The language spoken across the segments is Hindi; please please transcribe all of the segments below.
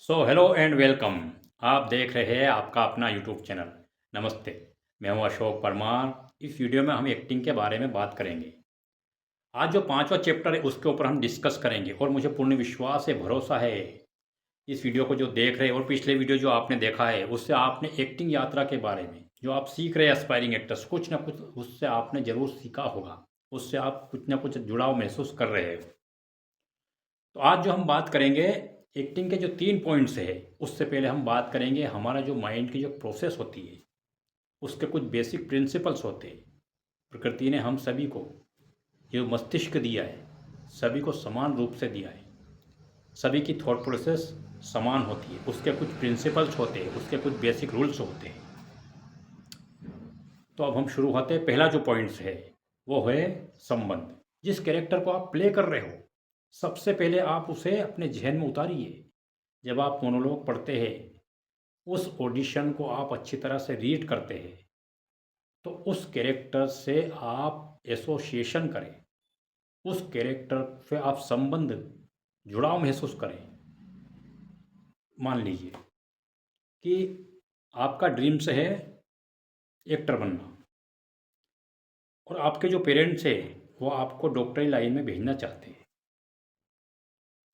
Hello and welcome. आप देख रहे हैं आपका अपना यूट्यूब चैनल। नमस्ते, मैं हूं अशोक परमार। इस वीडियो में हम एक्टिंग के बारे में बात करेंगे। आज जो पांचवा चैप्टर है उसके ऊपर हम डिस्कस करेंगे और मुझे पूर्ण विश्वास है, भरोसा है, इस वीडियो को जो देख रहे हैं और पिछले वीडियो जो आपने देखा है उससे आपने एक्टिंग यात्रा के बारे में जो आप सीख रहे हैं एस्पायरिंग एक्टर्स, कुछ ना कुछ उससे आपने ज़रूर सीखा होगा। उससे आप कुछ ना कुछ जुड़ाव महसूस कर रहे हो। तो आज जो हम बात करेंगे एक्टिंग के जो 3 पॉइंट्स है, उससे पहले हम बात करेंगे हमारा जो माइंड की जो प्रोसेस होती है उसके कुछ बेसिक प्रिंसिपल्स होते हैं। प्रकृति ने हम सभी को जो मस्तिष्क दिया है, सभी को समान रूप से दिया है। सभी की थॉट प्रोसेस समान होती है, उसके कुछ प्रिंसिपल्स होते हैं, उसके कुछ बेसिक रूल्स होते हैं। तो अब हम शुरू होते हैं। पहला जो पॉइंट्स है वो है संबंध। जिस कैरेक्टर को आप प्ले कर रहे हो, सबसे पहले आप उसे अपने जहन में उतारिए। जब आप मोनोलॉग पढ़ते हैं, उस ऑडिशन को आप अच्छी तरह से रीड करते हैं, तो उस कैरेक्टर से आप एसोसिएशन करें, उस कैरेक्टर से आप संबंध, जुड़ाव महसूस करें। मान लीजिए कि आपका ड्रीम्स है एक्टर बनना और आपके जो पेरेंट्स हैं वो आपको डॉक्टरी लाइन में भेजना चाहते हैं,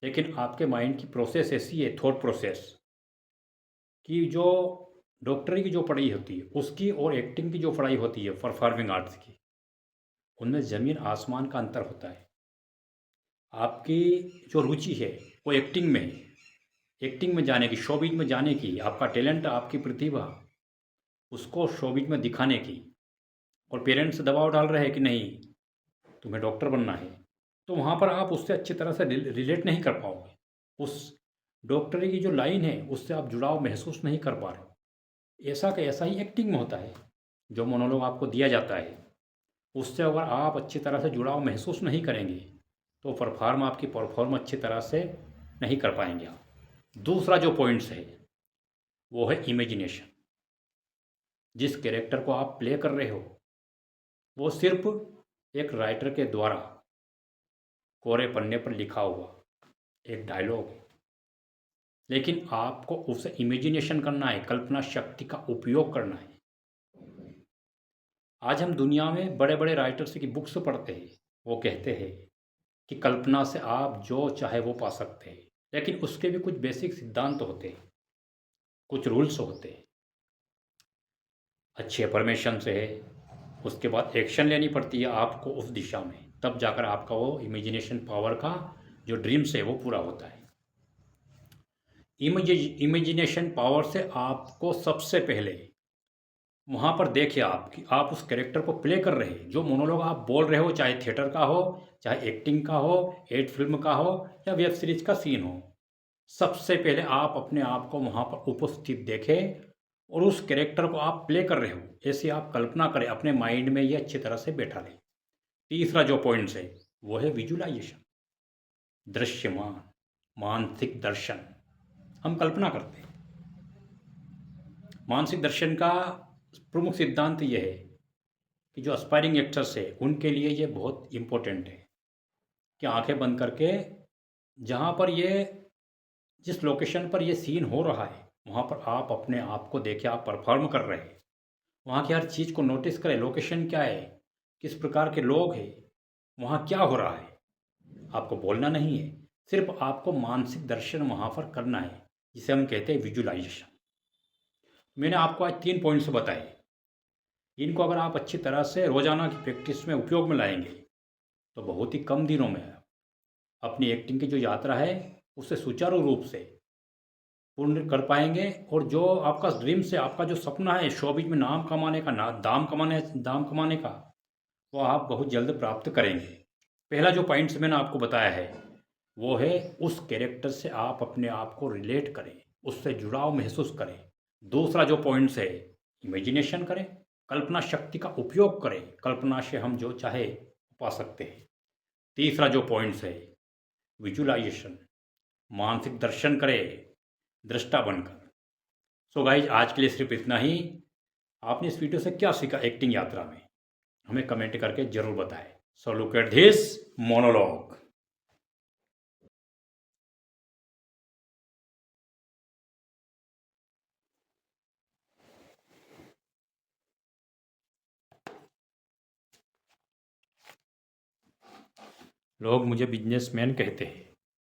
लेकिन आपके माइंड की प्रोसेस ऐसी है, थॉट प्रोसेस, कि जो डॉक्टरी की जो पढ़ाई होती है उसकी और एक्टिंग की जो पढ़ाई होती है परफॉर्मिंग आर्ट्स की, उनमें ज़मीन आसमान का अंतर होता है। आपकी जो रुचि है वो एक्टिंग में है, एक्टिंग में जाने की, शोबिज में जाने की, आपका टैलेंट, आपकी प्रतिभा, उसको शोबिज में दिखाने की, और पेरेंट्स दबाव डाल रहे हैं कि नहीं तुम्हें डॉक्टर बनना है, तो वहाँ पर आप उससे अच्छी तरह से रिलेट नहीं कर पाओगे। उस डॉक्टरी की जो लाइन है उससे आप जुड़ाव महसूस नहीं कर पा रहे हो। ऐसा का ऐसा ही एक्टिंग में होता है। जो मोनोलॉग आपको दिया जाता है उससे अगर आप अच्छी तरह से जुड़ाव महसूस नहीं करेंगे तो आपकी परफॉर्म अच्छी तरह से नहीं कर पाएंगे आप। दूसरा जो पॉइंट्स है वो है इमेजिनेशन। जिस कैरेक्टर को आप प्ले कर रहे हो वो सिर्फ एक राइटर के द्वारा कोरे पन्ने पर लिखा हुआ एक डायलॉग है, लेकिन आपको उसे इमेजिनेशन करना है, कल्पना शक्ति का उपयोग करना है। आज हम दुनिया में बड़े बड़े राइटर्स की बुक्स पढ़ते हैं, वो कहते हैं कि कल्पना से आप जो चाहे वो पा सकते हैं, लेकिन उसके भी कुछ बेसिक सिद्धांत होते हैं, कुछ रूल्स होते हैं। अच्छे अफर्मेशन से है, उसके बाद एक्शन लेनी पड़ती है आपको उस दिशा में, तब जाकर आपका वो इमेजिनेशन पावर का जो ड्रीम्स है वो पूरा होता है। इमेजिनेशन पावर से आपको सबसे पहले वहाँ पर देखिए आप कि आप उस कैरेक्टर को प्ले कर रहे हैं। जो मोनोलॉग आप बोल रहे हो, चाहे थिएटर का हो, चाहे एक्टिंग का हो, एड फिल्म का हो या वेब सीरीज का सीन हो, सबसे पहले आप अपने आप को वहाँ पर उपस्थित देखें और उस कैरेक्टर को आप प्ले कर रहे हो ऐसी आप कल्पना करें, अपने माइंड में ये अच्छी तरह से बैठा लें। तीसरा जो पॉइंट्स है वो है विजुलाइजेशन, दृश्यमान, मानसिक दर्शन। हम कल्पना करते हैं। मानसिक दर्शन का प्रमुख सिद्धांत ये है कि जो एस्पायरिंग एक्टर्स है उनके लिए ये बहुत इम्पोर्टेंट है कि आंखें बंद करके, जहाँ पर ये, जिस लोकेशन पर ये सीन हो रहा है वहाँ पर आप अपने आप को देखिए, आप परफॉर्म कर रहे हैं, वहाँ की हर चीज़ को नोटिस करें। लोकेशन क्या है, किस प्रकार के लोग हैं, वहाँ क्या हो रहा है। आपको बोलना नहीं है, सिर्फ आपको मानसिक दर्शन वहाँ पर करना है, जिसे हम कहते हैं विजुलाइजेशन। मैंने आपको आज 3 पॉइंट्स बताए। इनको अगर आप अच्छी तरह से रोज़ाना की प्रैक्टिस में उपयोग में लाएंगे तो बहुत ही कम दिनों में अपनी एक्टिंग की जो यात्रा है उसे सुचारू रूप से पूर्ण कर पाएंगे। और जो आपका ड्रीम से, आपका जो सपना है शोबिज में नाम कमाने का, ना दाम कमाने का, वो आप बहुत जल्द प्राप्त करेंगे। पहला जो पॉइंट्स मैंने आपको बताया है वो है उस कैरेक्टर से आप अपने आप को रिलेट करें, उससे जुड़ाव महसूस करें। दूसरा जो पॉइंट्स है, इमेजिनेशन करें, कल्पना शक्ति का उपयोग करें, कल्पना से हम जो चाहे पा सकते हैं। तीसरा जो पॉइंट्स है विजुलाइजेशन, मानसिक दर्शन करें दृष्टा बनकर। सो गाइज, आज के लिए सिर्फ इतना ही। आपने इस वीडियो से क्या सीखा एक्टिंग यात्रा में, हमें कमेंट करके जरूर बताएं। So look at this monologue. लोग मुझे बिजनेसमैन कहते हैं,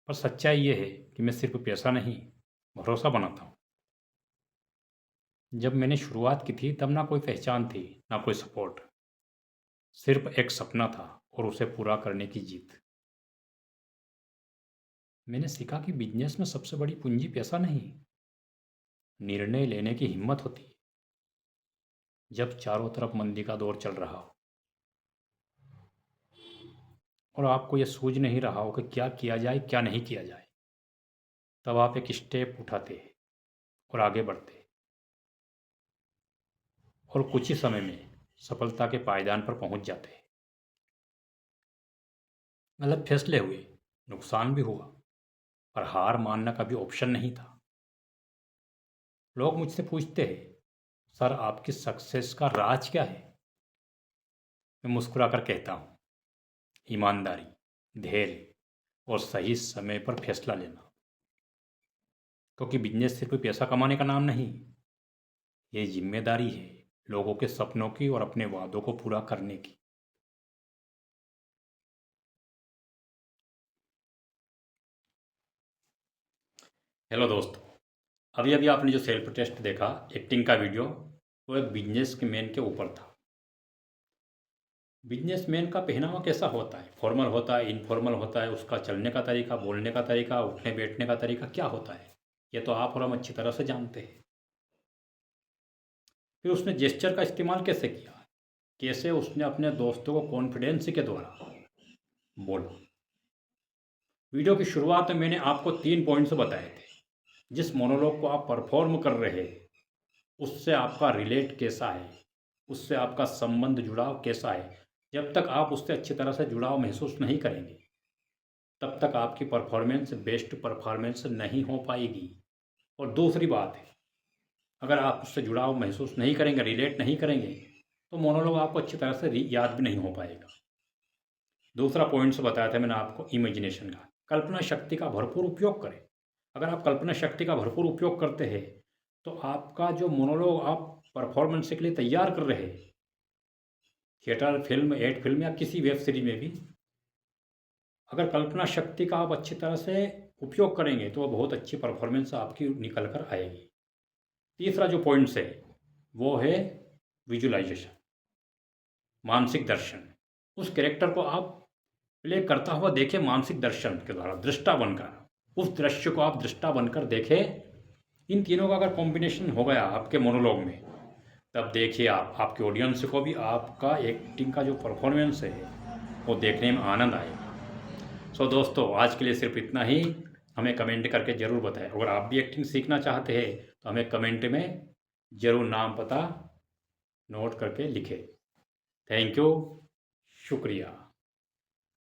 पर सच्चाई ये है कि मैं सिर्फ पैसा नहीं, भरोसा बनाता हूँ। जब मैंने शुरुआत की थी तब ना कोई पहचान थी, ना कोई सपोर्ट, सिर्फ एक सपना था और उसे पूरा करने की जीत। मैंने सीखा कि बिजनेस में सबसे बड़ी पूंजी पैसा नहीं, निर्णय लेने की हिम्मत होती है। जब चारों तरफ मंदी का दौर चल रहा हो और आपको यह सूझ नहीं रहा हो कि क्या किया जाए क्या नहीं किया जाए, तब आप एक स्टेप उठाते हैं और आगे बढ़ते हैं और कुछ ही समय में सफलता के पायदान पर पहुंच जाते हैं। मतलब फैसले हुए, नुकसान भी हुआ, पर हार मानना कभी ऑप्शन नहीं था। लोग मुझसे पूछते हैं, सर आपकी सक्सेस का राज क्या है? मैं मुस्कुराकर कहता हूँ, ईमानदारी, धैर्य और सही समय पर फैसला लेना। क्योंकि बिजनेस सिर्फ पैसा कमाने का नाम नहीं, ये जिम्मेदारी है लोगों के सपनों की और अपने वादों को पूरा करने की। हेलो दोस्तों, अभी अभी आपने जो सेल्फ टेस्ट देखा एक्टिंग का वीडियो, वो एक बिजनेस के मैन के ऊपर था। बिजनेसमैन का पहनावा कैसा होता है? फॉर्मल होता है, इनफॉर्मल होता है, उसका चलने का तरीका, बोलने का तरीका, उठने बैठने का तरीका क्या होता है, ये तो आप और हम अच्छी तरह से जानते हैं। फिर उसने जेस्चर का इस्तेमाल कैसे किया, कैसे उसने अपने दोस्तों को कॉन्फिडेंस के द्वारा बोला। वीडियो की शुरुआत में मैंने आपको 3 पॉइंट्स बताए थे। जिस मोनोलॉग को आप परफॉर्म कर रहे हैं उससे आपका रिलेट कैसा है, उससे आपका संबंध जुड़ाव कैसा है। जब तक आप उससे अच्छी तरह से जुड़ाव महसूस नहीं करेंगे तब तक आपकी परफॉर्मेंस बेस्ट परफॉर्मेंस नहीं हो पाएगी। और दूसरी बात है, अगर आप उससे जुड़ाव महसूस नहीं करेंगे, रिलेट नहीं करेंगे, तो मोनोलॉग आपको अच्छी तरह से याद भी नहीं हो पाएगा। दूसरा पॉइंट्स बताया था मैंने आपको इमेजिनेशन का, कल्पना शक्ति का भरपूर उपयोग करें। अगर आप कल्पना शक्ति का भरपूर उपयोग करते हैं तो आपका जो मोनोलॉग आप परफॉर्मेंस के लिए तैयार कर रहे हैं, थिएटर, फिल्म, एड फिल्म या किसी वेब सीरीज में भी, अगर कल्पना शक्ति का आप अच्छी तरह से उपयोग करेंगे तो बहुत अच्छी परफॉर्मेंस आपकी निकल कर आएगी। तीसरा जो पॉइंट्स है वो है विजुअलाइजेशन, मानसिक दर्शन। उस कैरेक्टर को आप प्ले करता हुआ देखें, मानसिक दर्शन के द्वारा दृष्टा बनकर उस दृश्य को आप दृष्टा बनकर देखें। इन तीनों का अगर कॉम्बिनेशन हो गया आपके मोनोलॉग में, तब देखिए आप, आपके ऑडियंस को भी आपका एक्टिंग का जो परफॉर्मेंस है वो देखने में आनंद आएगा। सो दोस्तों, आज के लिए सिर्फ इतना ही। हमें कमेंट करके ज़रूर बताएं। अगर आप भी एक्टिंग सीखना चाहते हैं तो हमें कमेंट में ज़रूर नाम पता नोट करके लिखें। थैंक यू, शुक्रिया।